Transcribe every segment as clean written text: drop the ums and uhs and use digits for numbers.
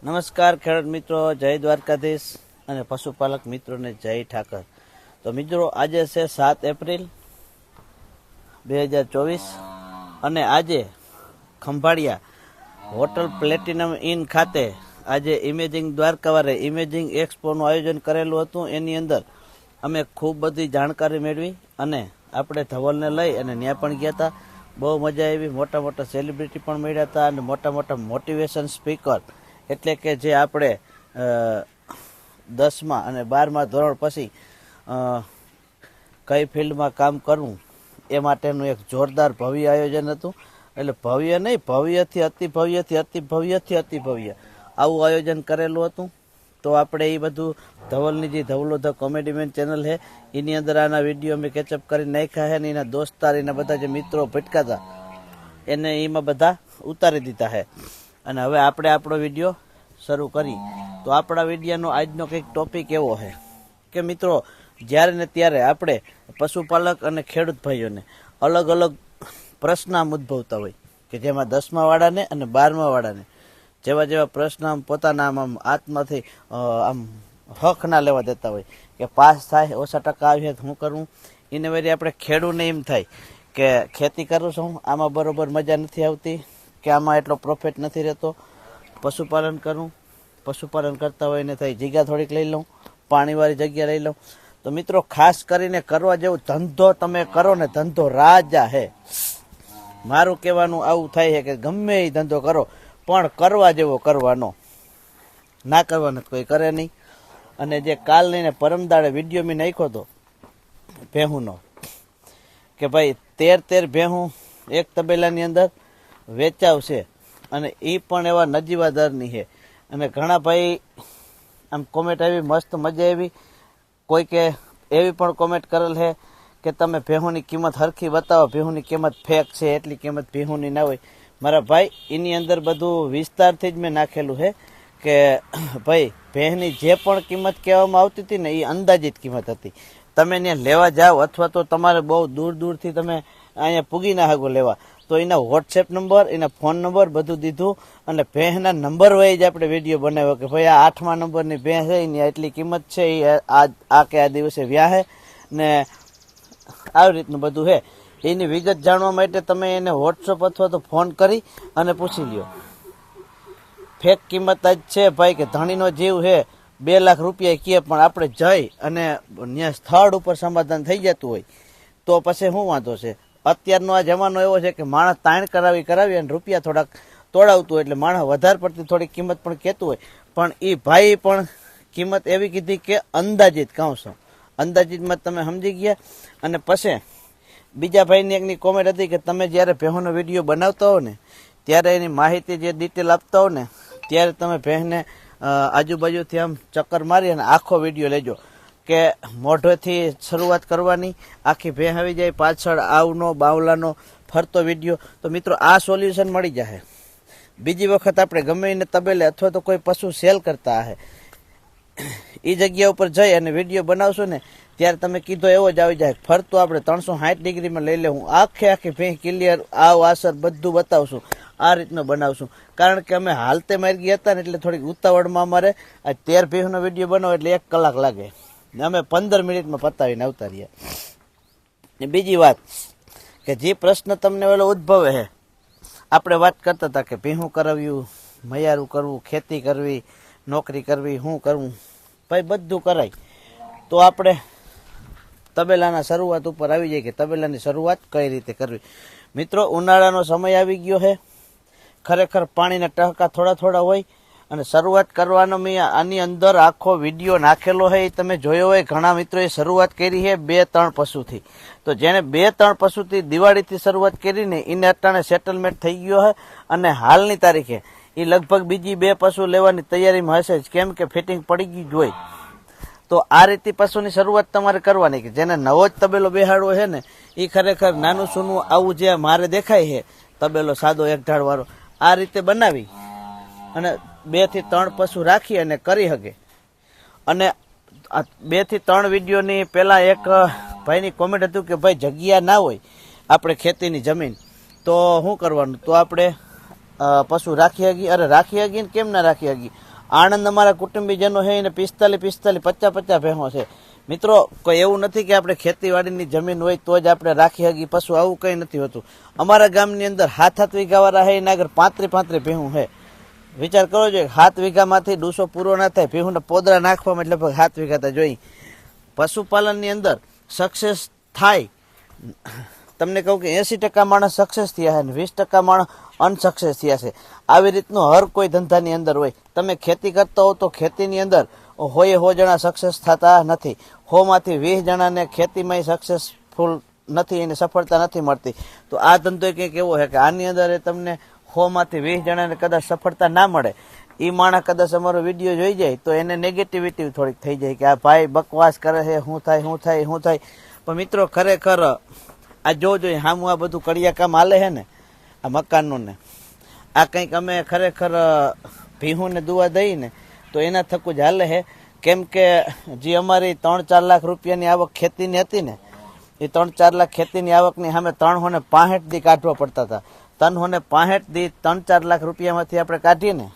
નમસ્કાર ખેડૂત મિત્રો, જય દ્વારકાધીશ અને પશુપાલક મિત્રોને જય ઠાકર. તો મિત્રો આજે છે 7 એપ્રિલ 2024 અને આજે ખંભાળિયા હોટલ પ્લેટિનમ ઇન ખાતે આજે ઇમેજિંગ દ્વારકાવારે ઇમેજિંગ એક્સપોનું આયોજન કરેલું હતું. એની અંદર અમે ખૂબ બધી જાણકારી મેળવી અને આપણે ધવલને લઈ અને ત્યાં પણ ગયા હતા. બહુ મજા આવી. મોટા મોટા સેલિબ્રિટી પણ મળ્યા હતા અને મોટા મોટા મોટિવેશન સ્પીકર એટલે કે જે આપણે 10મા અને 12મા ધોરણ પછી કઈ ફિલ્ડમાં કામ કરવું એ માટેનું એક જોરદાર ભવ્ય આયોજન હતું. એટલે ભવ્ય નહીં, ભવ્યથી અતિ ભવ્યથી અતિ ભવ્યથી અતિ ભવ્ય આવું આયોજન કરેલું હતું. તો આપણે એ બધું ધવલની જે ધવલો ધ કોમેડી મેન ચેનલ છે એની અંદર આના વિડીયો અમે કેચઅપ કરી નાખ્યા છે ને એના દોસ્તાર એના બધા જે મિત્રો ભટકાતા એને એમાં બધા ઉતારી દીધા છે. અને હવે આપણે આપણો વિડીયો શરૂ કરી. તો આપણા વિડીયોનો આજનો કંઈક ટોપિક એવો છે કે મિત્રો જ્યારે ને ત્યારે આપણે પશુપાલક અને ખેડૂત ભાઈઓને અલગ અલગ પ્રશ્ન આમ ઉદ્ભવતા હોય કે જેમાં 10મા વાળાને અને 12મા વાળાને જેવા જેવા પ્રશ્ન આમ પોતાના આમ આત્માથી આમ હક ના લેવા દેતા હોય કે પાસ થાય, ઓછા ટકા આવે તો શું કરવું. એને વળી આપણે ખેડૂતને એમ થાય કે ખેતી કરું છું આમાં બરોબર મજા નથી આવતી કે આમાં એટલો પ્રોફિટ નથી રહેતો. પશુપાલન કરું, પશુપાલન કરતા હોય એને થાય જગ્યા થોડીક લઈ લઉં, પાણીવાળી જગ્યા લઈ લઉં. તો મિત્રો ખાસ કરીને કરવા જેવું ધંધો તમે કરો ને, ધંધો રાજા હે. મારું કહેવાનું આવું થાય છે કે ગમે એ ધંધો કરો પણ કરવા જેવો કરવાનો, ના કરવાનો કોઈ કરે નહીં. અને જે કાલ લઈને પરમદાડે વિડીયો મેં નાખ્યો હતો ભેહુંનો કે ભાઈ 13 ભેહું એક તબેલાની અંદર વેચાવશે અને એ પણ એવા નજીવા દરની છે. અને ઘણા ભાઈ આમ કોમેન્ટ આવી, મસ્ત મજા આવી. કોઈકે એવી પણ કોમેન્ટ કરેલ છે કે તમે ભેહુંની કિંમત હરખી બતાવો, ભેહુંની કિંમત ફેક છે, એટલી કિંમત ભેહુંની ના હોય. મારા ભાઈ એની અંદર બધું વિસ્તારથી જ મેં નાખેલું છે કે ભાઈ ભેહની જે પણ કિંમત કહેવામાં આવતી હતી ને એ અંદાજિત કિંમત હતી. તમે ત્યાં લેવા જાઓ અથવા તો તમારે બહુ દૂર દૂરથી તમે અહીંયા પૂગી ના હાગો લેવા તો એના વોટ્સએપ નંબર, એના ફોન નંબર બધું દીધું અને ભેંસના નંબર વાઇઝ આપણે વિડીયો બનાવ્યો કે ભાઈ આ 8મા નંબરની ભેંસ છે એની એટલી કિંમત છે, એ આ કે આ દિવસે વ્યાહે ને આવી રીતનું બધું છે. એની વિગત જાણવા માટે તમે એને વોટ્સઅપ અથવા તો ફોન કરી અને પૂછી લ્યો. ફેક કિંમત જ છે ભાઈ કે ધણીનો જીવ છે 2 લાખ રૂપિયા કહે પણ આપણે જઈ અને ત્યાં સ્થળ ઉપર સમાધાન થઈ જતું હોય તો પછી શું વાંધો છે. અત્યારનો આ જમાનો એવો છે કે માણસ તાણ કરાવી અને રૂપિયા થોડાક તોડાવતું હોય એટલે માણસ વધારે પડતી થોડી કિંમત પણ કહેતું હોય. પણ એ ભાઈ પણ કિંમત એવી કીધી કે અંદાજિત કહું છું, અંદાજિતમાં તમે સમજી ગયા. અને પછી બીજા ભાઈની એકની કોમેન્ટ હતી કે તમે જ્યારે ભેહુંનો વિડીયો બનાવતા હો ને ત્યારે એની માહિતી જે ડિટેલ આપતા હો ને ત્યારે તમે ભેંસને આજુબાજુથી આમ ચક્કર મારી અને આખો વિડીયો લેજો કે મોઢેથી શરૂઆત કરવાની, આખી ભેંસ આવી જાય, પાછળ આવનો બાવલાનો ફરતો વિડીયો. તો મિત્રો આ સોલ્યુશન મળી જશે. બીજી વખત આપણે ગમે એને તબેલે અથવા તો કોઈ પશુ સેલ કરતા હશે એ જગ્યા ઉપર જઈ અને વિડીયો બનાવશું ને ત્યારે તમે કીધો એવો જ આવી જાય. ફરતો આપણે 360 ડિગ્રીમાં લઈ લેવું, આખી ભેંસ ક્લિયર આવ આસર બધું બતાવશું. આ રીતનો બનાવશું. કારણ કે અમે હાલતે મારી ગયા હતા ને એટલે થોડીક ઉતાવળમાં અમારે આ 13 ભેંસનો વિડીયો બનાવો એટલે 1 કલાક લાગે ને અમે 15 મિનિટમાં પતાવીને આવતા રહ્યા. ને બીજી વાત કે જે પ્રશ્ન તમને ઓલો ઉદ્ભવે છે, આપણે વાત કરતા હતા કે ભેહું કરાવ્યું, મયારું કરવું, ખેતી કરવી, નોકરી કરવી, શું કરવું. ભાઈ બધું કરાય. તો આપણે તબેલાના શરૂઆત ઉપર આવી જાય કે તબેલાની શરૂઆત કઈ રીતે કરવી. મિત્રો ઉનાળાનો સમય આવી ગયો છે. ખરેખર પાણીના ટહકા થોડા થોડા હોય અને શરૂઆત કરવાનો મેં આની અંદર આખો વિડીયો નાખેલો છે. એ તમે જોયો હોય. ઘણા મિત્રોએ શરૂઆત કરી છે 2-3 પશુથી. તો જેને 2-3 પશુથી દિવાળીથી શરૂઆત કરીને એને અટાણે સેટલમેન્ટ થઈ ગયો છે અને હાલની તારીખે એ લગભગ બીજી 2 પશુ લેવાની તૈયારીમાં હશે જ, કેમ કે ફિટિંગ પડી ગયું જ હોય. તો આ રીતે પશુની શરૂઆત તમારે કરવાની કે જેને નવો જ તબેલો બેહાડવો છે ને એ ખરેખર નાનું સૂનું આવું જે મારે દેખાય છે તબેલો સાદો એક ઢાળવાળો આ રીતે બનાવી અને 2 થી 3 પશુ રાખી અને કરી શકે. અને 2 થી 3 વિડીયોની પહેલાં એક ભાઈની કોમેન્ટ હતું કે ભાઈ જગ્યા ના હોય આપણે ખેતીની જમીન તો શું કરવાનું. તો આપણે પશુ રાખી હગી. અરે રાખી હગી ને કેમ ના રાખી હગી. આણંદ અમારા કુટુંબીજનો છે એને 45 50 ભેંસો છે. મિત્રો કોઈ એવું નથી કે આપણે ખેતીવાડીની જમીન હોય તો જ આપણે રાખી હગી પશુ, આવું કંઈ નથી હોતું. અમારા ગામની અંદર 7 વીઘાવાળા છે એના આગળ 35 ભેહું છે. વિચાર કરો જોઈએ 7 વીઘામાંથી ડૂસો પૂરો ના થાય, ભેહુંના પોદરા નાખવામાં એટલે લગભગ 7 વીઘા તો જોઈ. પશુપાલનની અંદર સક્સેસ થાય, તમને કહું કે 80% માણસ સક્સેસ થયા છે અને 20% માણસ અનસક્સેસ થયા છે. આવી રીતનું હર કોઈ ધંધાની અંદર હોય. તમે ખેતી કરતા હો તો ખેતીની અંદર 100 જણા સક્સેસ થતા નથી. 100માંથી 20 જણાને ખેતીમાં સક્સેસફુલ નથી, એને સફળતા નથી મળતી. તો આ ધંધો કંઈક એવો છે કે આની અંદર તમને 100માંથી 20 જણાને કદાચ સફળતા ના મળે. એ માણસ કદાચ અમારો વિડીયો જોઈ જાય તો એને નેગેટિવિટી થોડીક થઈ જાય કે આ ભાઈ બકવાસ કરે છે, શું થાય. પણ મિત્રો ખરેખર આ જોજો હામું આ બધું કડિયા કામ હાલે છે ને આ મકાનનું ને, આ કંઈક અમે ખરેખર ભીહુંને દુવા દઈને તો એના થકું જ હાલે છે. કેમ કે જે અમારી 3-4 લાખ રૂપિયાની આવક ખેતીની હતી ને, એ 3-4 લાખ ખેતીની આવકની સામે 365 દી કાઢવા પડતા હતા. 365 દી 3-4 લાખ રૂપિયામાંથી આપણે કાઢીએ ને,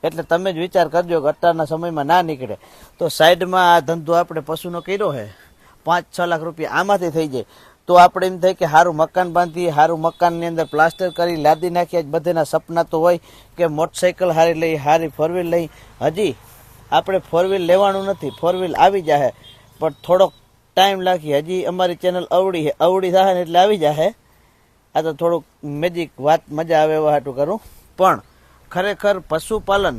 એટલે તમે જ વિચાર કરજો કે અત્યારના સમયમાં ના નીકળે. તો સાઈડમાં આ ધંધો આપણે પશુનો કર્યો છે, 5-6 લાખ રૂપિયા આમાંથી થઈ જાય. તો આપણે એમ થાય કે સારું મકાન બાંધીએ, સારું મકાનની અંદર પ્લાસ્ટર કરી લાદી નાખીએ. બધાના સપના તો હોય કે મોટરસાઇકલ સારી લઈ, સારી 4 વ્હીલ લઈ. હજી આપણે 4 વ્હીલ લેવાનું નથી, 4 વ્હીલ આવી જાય પણ થોડોક ટાઈમ લાગી. હજી અમારી ચેનલ અવળી છે, અવળી થાય ને એટલે આવી જાય. આ તો થોડુંક મેજિક વાત મજા આવે એવા હાટું કરું. પણ ખરેખર પશુપાલન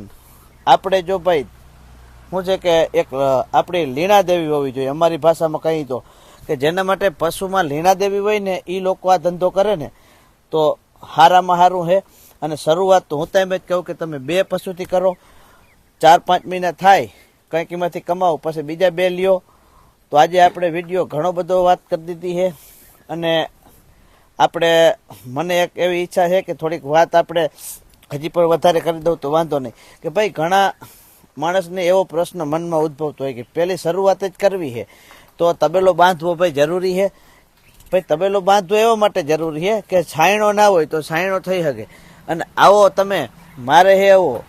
આપણે જો ભાઈ શું છે કે એક આપણી લીણા દેવી હોવી જોઈએ. અમારી ભાષામાં કહી તો કે જેના માટે પશુમાં લીણા દેવી હોય ને એ લોકો આ ધંધો કરે ને તો હારામાં સારું છે. અને શરૂઆત તો હું તો એમ જ કહું કે તમે 2 પશુથી કરો, 4-5 મહિના થાય કંઈક એમાંથી કમાવો, પછી બીજા 2 લ્યો. તો આજે આપણે વિડીયો ઘણો બધો વાત કરી દીધી છે. અને આપણે મને એક એવી ઈચ્છા છે કે થોડીક વાત આપણે હજી પણ વધારે કરી દઉં તો વાંધો નહીં. કે ભાઈ ઘણા માણસને એવો પ્રશ્ન મનમાં ઉદ્ભવતો હોય કે પહેલી શરૂઆત જ કરવી છે તો તબેલો બાંધવો ભાઈ જરૂરી છે. ભાઈ તબેલો બાંધવો એવા માટે જરૂરી છે કે છાંયણો ના હોય તો છાંયણો થઈ શકે. અને આવો તમે મારે હે એવો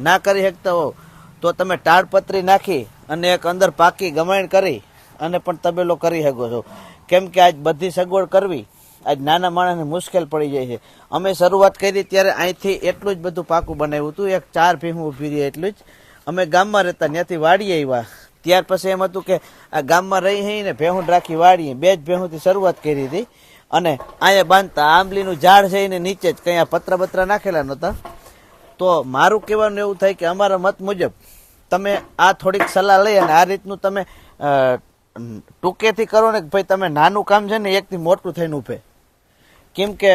ના કરી શકતા હો તો તમે તાડપત્રી નાખી અને એક અંદર પાકી ગમાણ કરી અને પણ તબેલો કરી શકો છો. કેમ કે આજ બધી સગવડ કરવી આજ નાના માણસને મુશ્કેલ પડી જાય છે. અમે શરૂઆત કરી ત્યારે અહીંથી એટલું જ બધું પાકું બનાવ્યું હતું, એક 4 ભેહું ઊભી રહી એટલું જ. અમે ગામમાં રહેતા, ત્યાંથી વાડીએ આવ્યા. ત્યાર પછી એમ હતું કે આ ગામમાં રહી હઈને ભેહું રાખી વાડીએ 2 જ ભેહુંથી શરૂઆત કરી હતી. અને અહીંયા બાંધતા આંબલીનું ઝાડ છે એને નીચે જ કંઈ પત્ર નાખેલા નહોતા. તો મારું કહેવાનું એવું થાય કે અમારા મત મુજબ તમે આ થોડીક સલાહ લઈ અને આ રીતનું તમે ટૂંકેથી કરો ને કે ભાઈ તમે નાનું કામ છે ને એકથી મોટું થઈને ઊભે. કેમ કે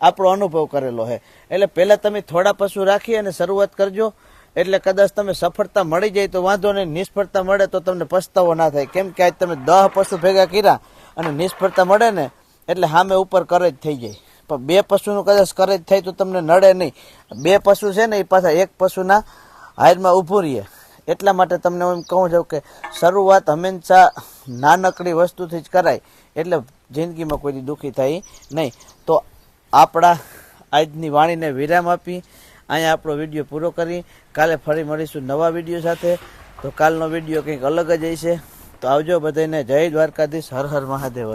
આપણો અનુભવ કરેલો છે. એટલે પહેલાં તમે થોડા પશુ રાખી અને શરૂઆત કરજો. એટલે કદાચ તમે સફળતા મળી જાય તો વાંધો નહીં, નિષ્ફળતા મળે તો તમને પસ્તાવો ના થાય. કેમ કે આજ તમે 10 પશુ ભેગા કર્યા અને નિષ્ફળતા મળે ને એટલે સામે ઉપર કરે જ થઈ જાય. પણ 2 પશુનું કદાચ કરે જ થાય તો તમને નડે નહીં. 2 પશુ છે ને એ પાછા 1 પશુના હારમાં ઊભું રહીએ. એટલા માટે તમને હું એમ કહું છું કે શરૂઆત હંમેશા નાનકડી વસ્તુથી જ કરાય એટલે જિંદગીમાં કોઈ દુઃખી થાય નહીં. તો આપણા આજની વાણીને વિરામ આપી અહીંયા આપણો વિડીયો પૂરો કરી. કાલે ફરી મળીશું નવા વિડીયો સાથે. તો કાલનો વિડીયો કંઈક અલગ જ હશે. તો આવજો બધાને. જય દ્વારકાધીશ. હર હર મહાદેવ.